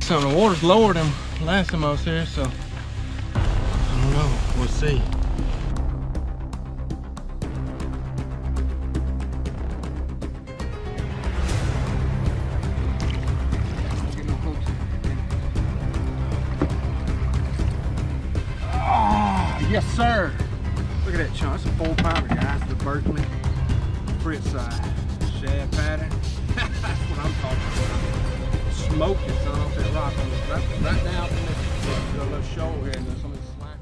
So the water's lower than last time I was here, so I don't know. We'll see. Oh, yes, sir. Look at that chunk. That's a 4-pounder, guys. The Berkeley Fritz shad pattern. That's what I'm talking about. Smoking, son, off that rock. Right now, there's a little shoal here, and there's some of the slack.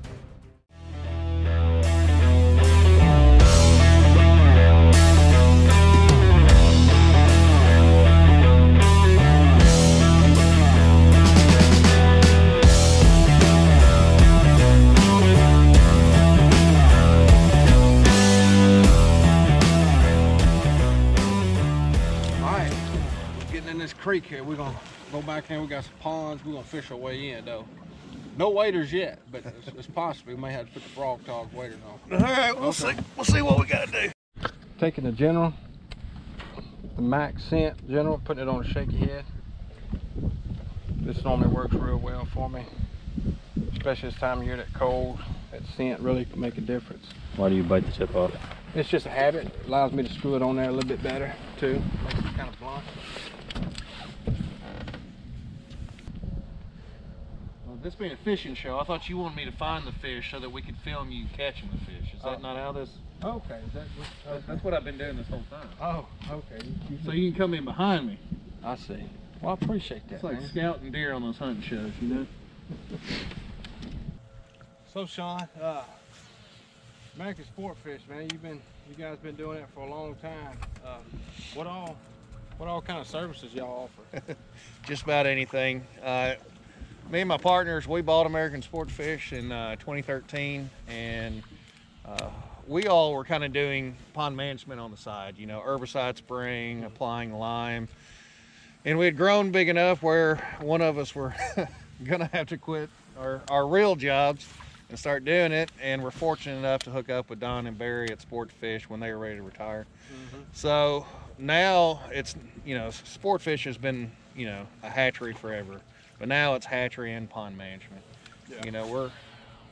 Creek here. We're gonna go back in. We got some ponds. We're gonna fish our way in though. No waders yet, but it's possible we may have to put the frog tog waders on. All right, we'll see. We'll see what we gotta do. Taking the General, the Max scent General, putting it on a shaky head. This normally works real well for me, especially this time of year. That cold, that scent really can make a difference. Why do you bite the tip off? It's just a habit. It allows me to screw it on there a little bit better too. Makes it kind of blunt. This being a fishing show, I thought you wanted me to find the fish so that we could film you catching the fish. Is that not how this? Okay, that's what I've been doing this whole time. Oh, okay. So you can come in behind me. I see. Well, I appreciate that. It's like scouting deer on those hunting shows, you know. So Sean, American Sport Fish, man, you guys been doing that for a long time. What all kind of services y'all offer? Just about anything. Me and my partners, we bought American Sport Fish in 2013, and we all were kind of doing pond management on the side, you know, herbicide spraying, applying lime, and we had grown big enough where one of us were gonna have to quit our real jobs and start doing it, and we're fortunate enough to hook up with Don and Barry at Sport Fish when they were ready to retire. So now it's, you know, Sport Fish has been, you know, a hatchery forever. But now it's hatchery and pond management. Yeah. You know,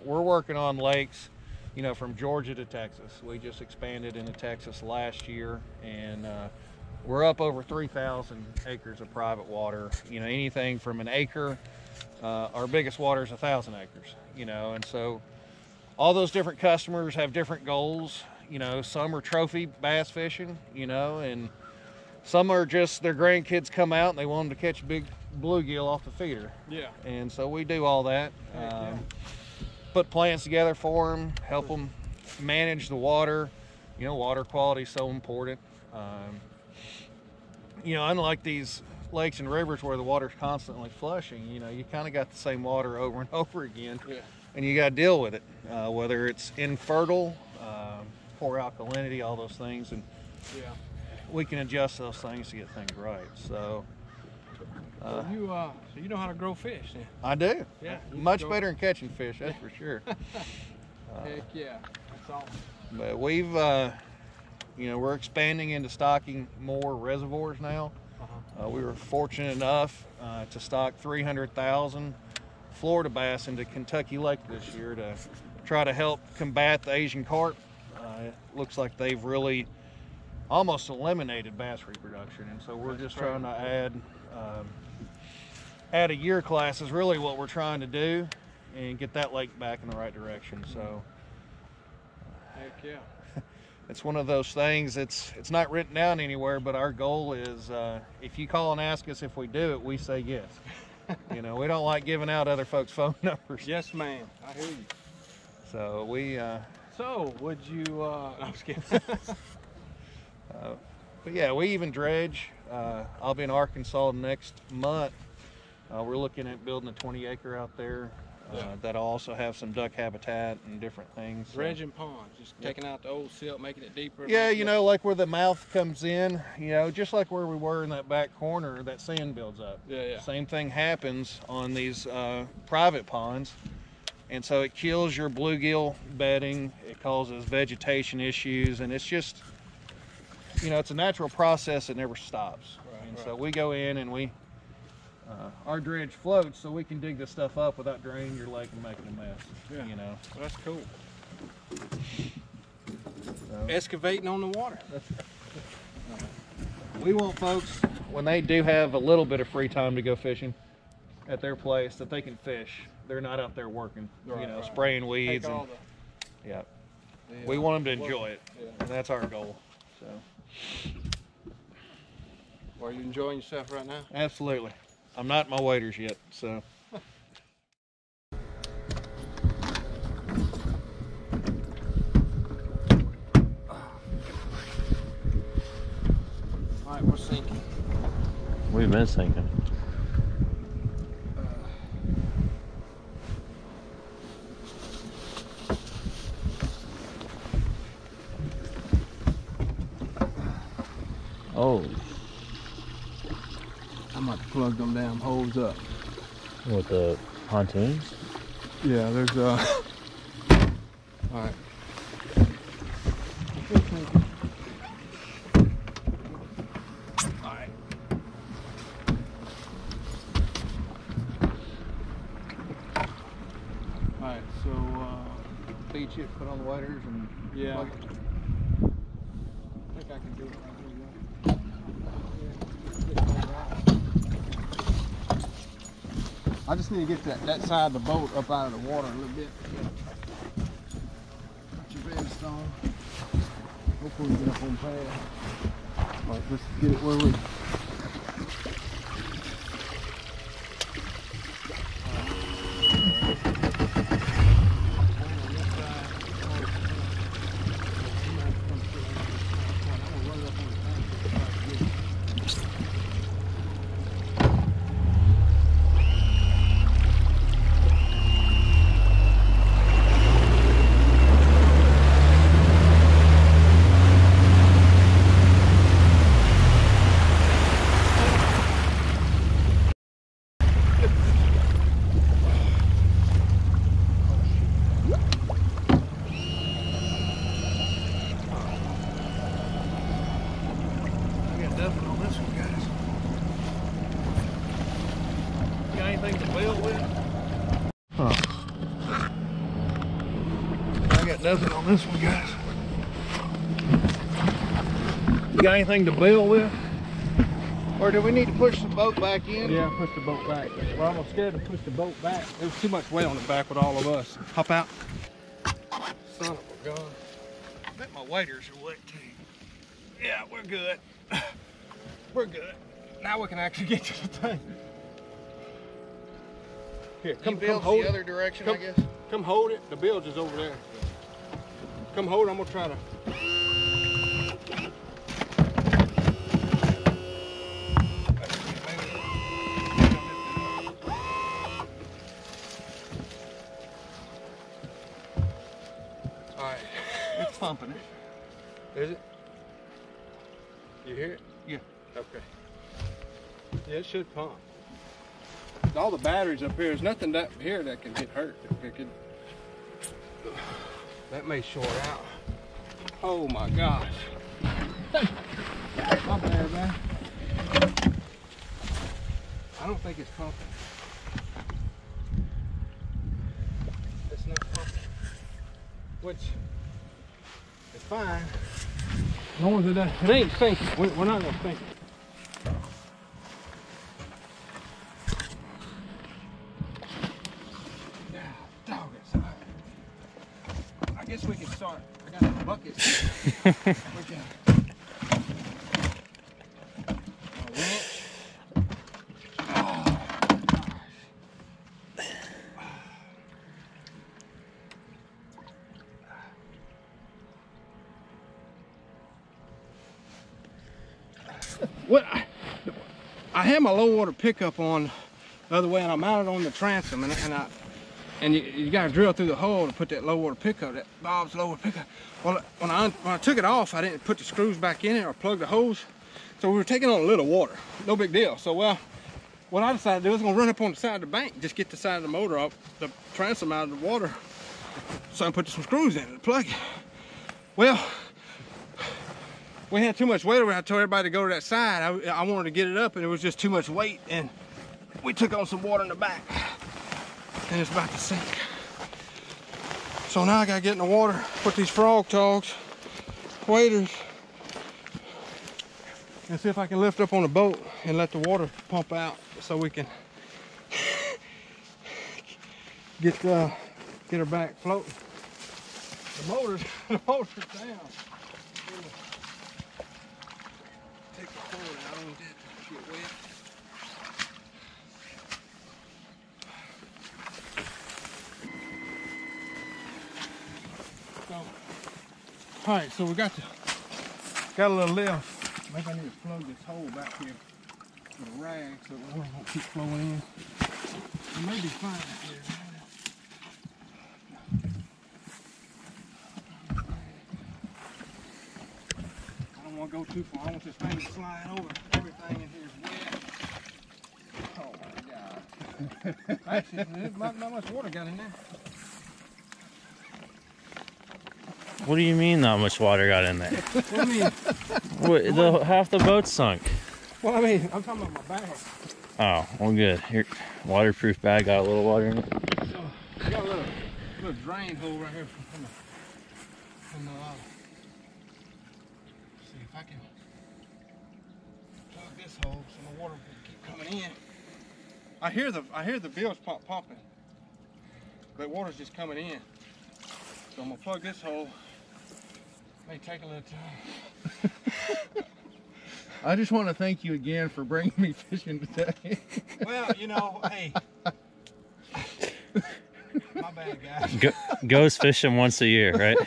we're working on lakes, you know, from Georgia to Texas. We just expanded into Texas last year, and we're up over 3,000 acres of private water. You know, anything from an acre. Our biggest water is 1,000 acres. You know, and so all those different customers have different goals. You know, some are trophy bass fishing. You know, and some are just their grandkids come out and they want them to catch big bluegill off the feeder. Yeah. And so we do all that. Put plans together for them, help them manage the water. You know, water quality is so important. You know, unlike these lakes and rivers where the water's constantly flushing, you know, you kind of got the same water over and over again. Yeah. And you got to deal with it, whether it's infertile, poor alkalinity, all those things. And yeah, we can adjust those things to get things right. So so you know how to grow fish then? I do. Yeah. Much better than catching fish, that's for sure. Heck yeah, that's awesome. But we've, you know, we're expanding into stocking more reservoirs now. We were fortunate enough to stock 300,000 Florida bass into Kentucky Lake this year to try to help combat the Asian carp. It looks like they've really almost eliminated bass reproduction, and so we're just trying to add a year class is really what we're trying to do, and get that lake back in the right direction. So heck yeah. It's one of those things, it's not written down anywhere, but our goal is if you call and ask us if we do it, we say yes. You know, we don't like giving out other folks' phone numbers. Yes, ma'am. I hear you. So we so would you no, I'm just kidding. But yeah, we even dredge. I'll be in Arkansas next month. We're looking at building a 20-acre out there. That'll also have some duck habitat and different things. Dredging ponds, just taking out the old silt, making it deeper. Yeah, you know, like where the mouth comes in, you know, just like where we were in that back corner, that sand builds up. Yeah, yeah. Same thing happens on these private ponds. And so it kills your bluegill bedding, it causes vegetation issues, and it's just, you know, it's a natural process that never stops. Right, and so we go in and we our dredge floats, so we can dig this stuff up without draining your lake and making a mess. Yeah. You know. Well, that's cool. So, Excavating on the water. we want folks, when they do have a little bit of free time to go fishing at their place, that they can fish. They're not out there working, Right, you know, right. spraying weeds. Take And all yeah, the, we want them to enjoy it, Yeah. and that's our goal. So Are you enjoying yourself right now? absolutely. I'm not in my waders yet, so. All right, we're sinking. We've been sinking. Oh, I'm about to plug them damn hose up. with the pontoons? Yeah, there's all right. All right. All right, so Beach it, put on the waders, and yeah. plug it. I think I can do it right here. I just need to get that side of the boat up out of the water a little bit. Got your redstone. Hopefully we get up on pad. Alright, let's get it where we. Anything to build with? Huh. I got nothing on this one, guys. You got anything to build with? Or do we need to push the boat back in? Yeah, push the boat back. We're almost scared to push the boat back. There's too much weight on the back with all of us. Hop out. Son of a gun. I bet my waders are wet too. Yeah, we're good. We're good. Now we can actually get to the thing. Here, Come come hold the it. other direction, Come- I guess. Come hold it. The bilge is over there. Come hold it. I'm gonna try to. All right. It's pumping it. Is it? You hear it? Yeah. Okay. Yeah, it should pump. All the batteries up here, there's nothing up here that can get hurt. It could, that may short out. Oh my gosh. My bad, man. I don't think it's pumping. It's not pumping. Which is fine. As long as it ain't sinking. We're not gonna sink it. I guess we can start. I got a bucket. We can. A winch. Oh, what? I had my low water pickup on the other way, and I mounted on the transom, and you got to drill through the hole to put that low water pickup, that Bob's low water pickup. Well, when I took it off, I didn't put the screws back in it or plug the hose. So we were taking on a little water, no big deal. So, well, what I decided to do was gonna run up on the side of the bank, just get the side of the motor off, the transom out of the water. So I put some screws in it to plug it. Well, we had too much weight over. I told everybody to go to that side. I wanted to get it up, and it was just too much weight, and we took on some water in the back and it's about to sink. So now I gotta get in the water, put these frog togs, waders, and see if I can lift up on the boat and let the water pump out so we can get her back floating. The motor's down. Take the cord out, I don't want that to get wet. So, all right, so we got a little lift. Maybe I need to plug this hole back here with a rag so the water won't keep flowing in. It may be fine here. I don't want to go too far. I want this thing to slide over. Everything in here is wet. Oh my God. Actually, there's not much water got in there. What do you mean not much water got in there? What do you mean? What, half the boat sunk. Well, I mean, I'm talking about my bag. Oh, well good. Your waterproof bag got a little water in it. So, we got a little drain hole right here from the see if I can plug this hole so the water will keep coming in. I hear the bilge pump pumping. That water's just coming in. So I'm gonna plug this hole. May take a little time. I just want to thank you again for bringing me fishing today. Well, you know, hey. My bad, guys. Goes fishing once a year, right?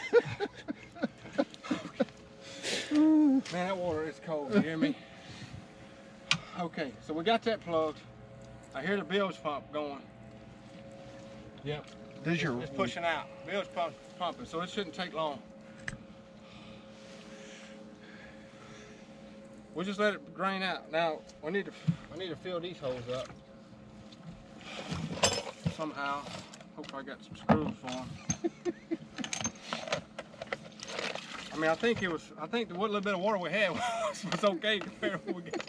Man, that water is cold, you hear me? Okay, so we got that plugged. I hear the bilge pump going. Yep. It's pushing out. Bilge pump pumping, so it shouldn't take long. We'll just let it drain out. Now I need to fill these holes up somehow. Hope I got some screws for them. I mean, I think the little bit of water we had was okay compared to what we got.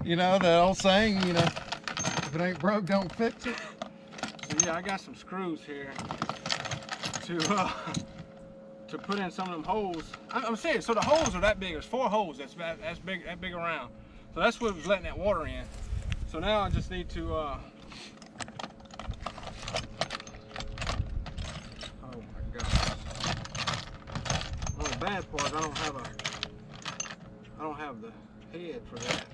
You know that old saying, you know, if it ain't broke, don't fix it. So yeah, I got some screws here to put in some of them holes. I'm serious. So the holes are that big. There's 4 holes that's big around. So that's what was letting that water in. So now I just need to. Oh my gosh. Well, the bad part is I don't have the head for that.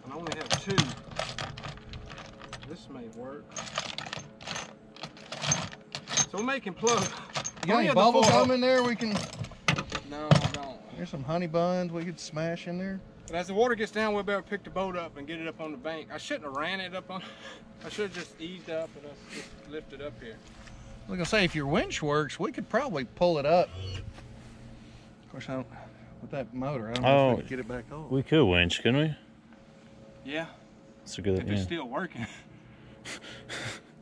And I only have 2. This may work. So we're making plug. You got any bubble gum in there we can? No, I don't. There's some honey buns we could smash in there. But as the water gets down, we'll be able to pick the boat up and get it up on the bank. I shouldn't have ran it up on. I should have just eased up and just lifted up here. I was gonna say, if your winch works, we could probably pull it up. Of course, I don't. With that motor, I don't know if we could get it back on. We could winch, couldn't we? Yeah. That's a good idea. If it's still working.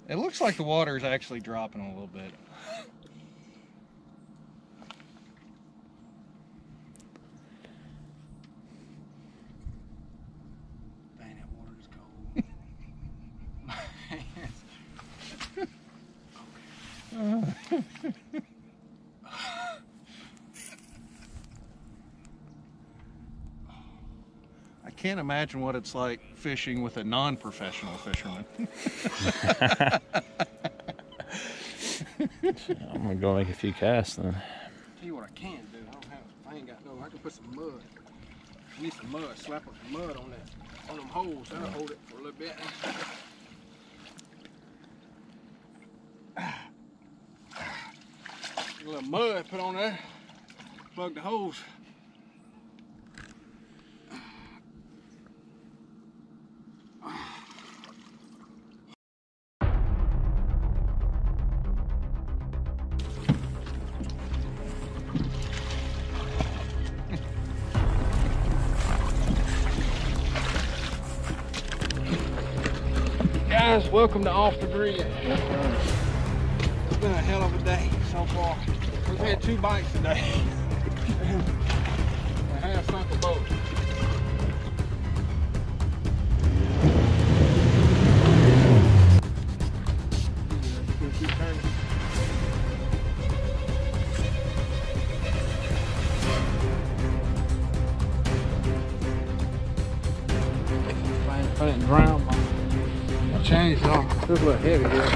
It looks like the water is actually dropping a little bit. Man, that water is cold. My hands. I can't imagine what it's like fishing with a non-professional fisherman. I'm gonna go make a few casts then. Tell you what I can do. I ain't got no. I can put some mud. I need some mud. Slap up some mud on them holes. That'll hold it for a little bit. A little mud put on there. Plug the holes. Guys, welcome to Off the Grid. It's been a hell of a day so far. We've had 2 bites today. I have sunk a boat. I didn't drown my chainsaw. It's a little heavy here.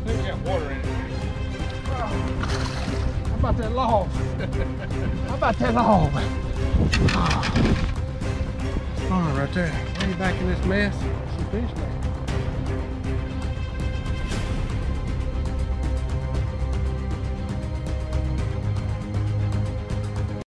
We got water in it. How about that log? How about that log? All right, right there. Way back in this mess. Some fish back.